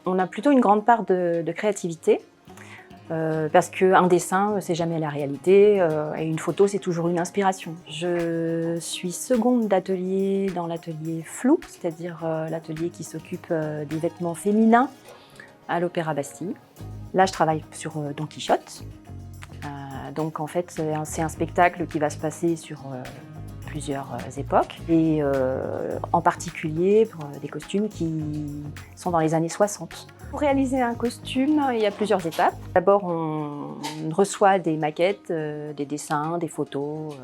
On a plutôt une grande part de créativité, parce qu'un dessin, c'est jamais la réalité, et une photo, c'est toujours une inspiration. Je suis seconde d'atelier dans l'atelier Flou, c'est-à-dire l'atelier qui s'occupe des vêtements féminins à l'Opéra Bastille. Là, je travaille sur Don Quichotte. Donc en fait, c'est un spectacle qui va se passer sur plusieurs époques, et en particulier pour des costumes qui sont dans les années 60. Pour réaliser un costume, il y a plusieurs étapes. D'abord, on reçoit des maquettes, des dessins, des photos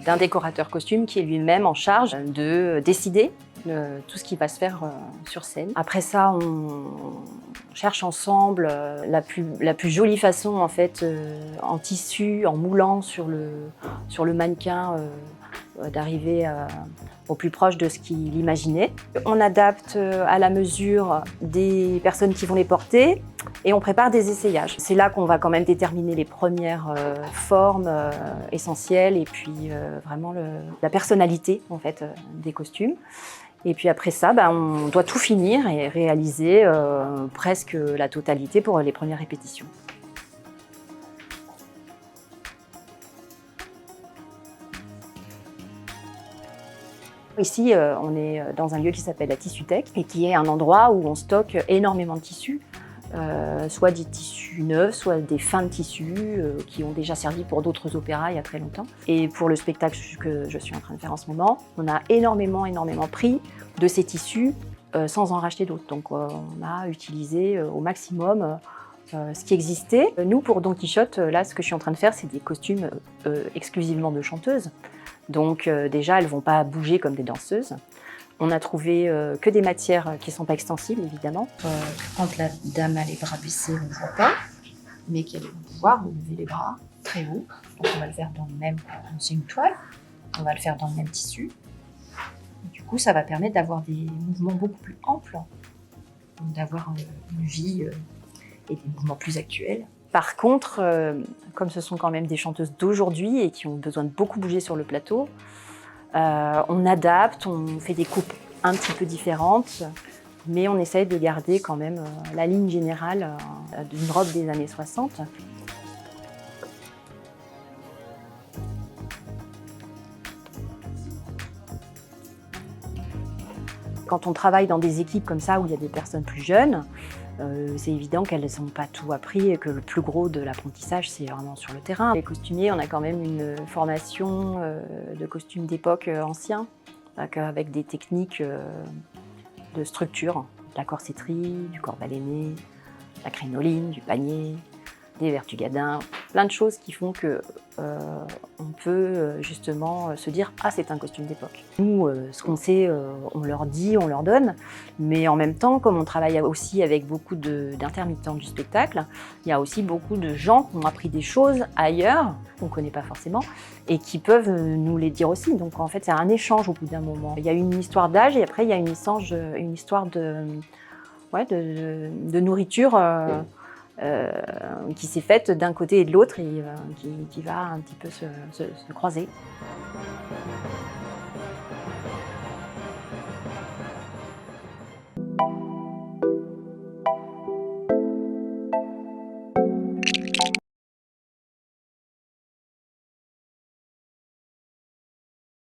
d'un décorateur costume qui est lui-même en charge de décider de tout ce qui va se faire sur scène. Après ça, on cherche ensemble la plus jolie façon en fait, en tissu, en moulant sur le mannequin, d'arriver au plus proche de ce qu'il imaginait. On adapte à la mesure des personnes qui vont les porter et on prépare des essayages. C'est là qu'on va quand même déterminer les premières formes essentielles et puis vraiment la personnalité en fait, des costumes. Et puis après ça, on doit tout finir et réaliser presque la totalité pour les premières répétitions. Ici, on est dans un lieu qui s'appelle la Tissuthèque et qui est un endroit où on stocke énormément de tissus, soit des tissus neufs, soit des fins de tissus qui ont déjà servi pour d'autres opéras il y a très longtemps. Et pour le spectacle que je suis en train de faire en ce moment, on a énormément pris de ces tissus sans en racheter d'autres. Donc on a utilisé au maximum ce qui existait. Nous, pour Don Quichotte, là, ce que je suis en train de faire, c'est des costumes exclusivement de chanteuses. Donc déjà, elles ne vont pas bouger comme des danseuses. On a trouvé que des matières qui ne sont pas extensibles, évidemment. Quand la dame a les bras baissés, on ne voit pas, mais qu'elle va pouvoir lever les bras très haut. Donc on va le faire dans le même... C'est une toile, on va le faire dans le même tissu. Du coup, ça va permettre d'avoir des mouvements beaucoup plus amples, d'avoir une vie et des mouvements plus actuels. Par contre, comme ce sont quand même des chanteuses d'aujourd'hui et qui ont besoin de beaucoup bouger sur le plateau, on adapte, on fait des coupes un petit peu différentes, mais on essaye de garder quand même la ligne générale d'une robe des années 60. Quand on travaille dans des équipes comme ça où il y a des personnes plus jeunes, c'est évident qu'elles n'ont pas tout appris et que le plus gros de l'apprentissage, c'est vraiment sur le terrain. Les costumiers, on a quand même une formation de costumes d'époque anciens, avec des techniques de structure, de la corsetterie, du corps baleiné, de la crinoline, du panier, des vertugadins, plein de choses qui font que on peut justement se dire « Ah, c'est un costume d'époque ». Nous, ce qu'on sait, on leur dit, on leur donne, mais en même temps, comme on travaille aussi avec beaucoup d'intermittents du spectacle, il y a aussi beaucoup de gens qui ont appris des choses ailleurs, qu'on ne connaît pas forcément, et qui peuvent nous les dire aussi. Donc en fait, c'est un échange au bout d'un moment. Il y a une histoire d'âge et après, il y a une histoire de nourriture qui s'est faite d'un côté et de l'autre et qui va un petit peu se croiser.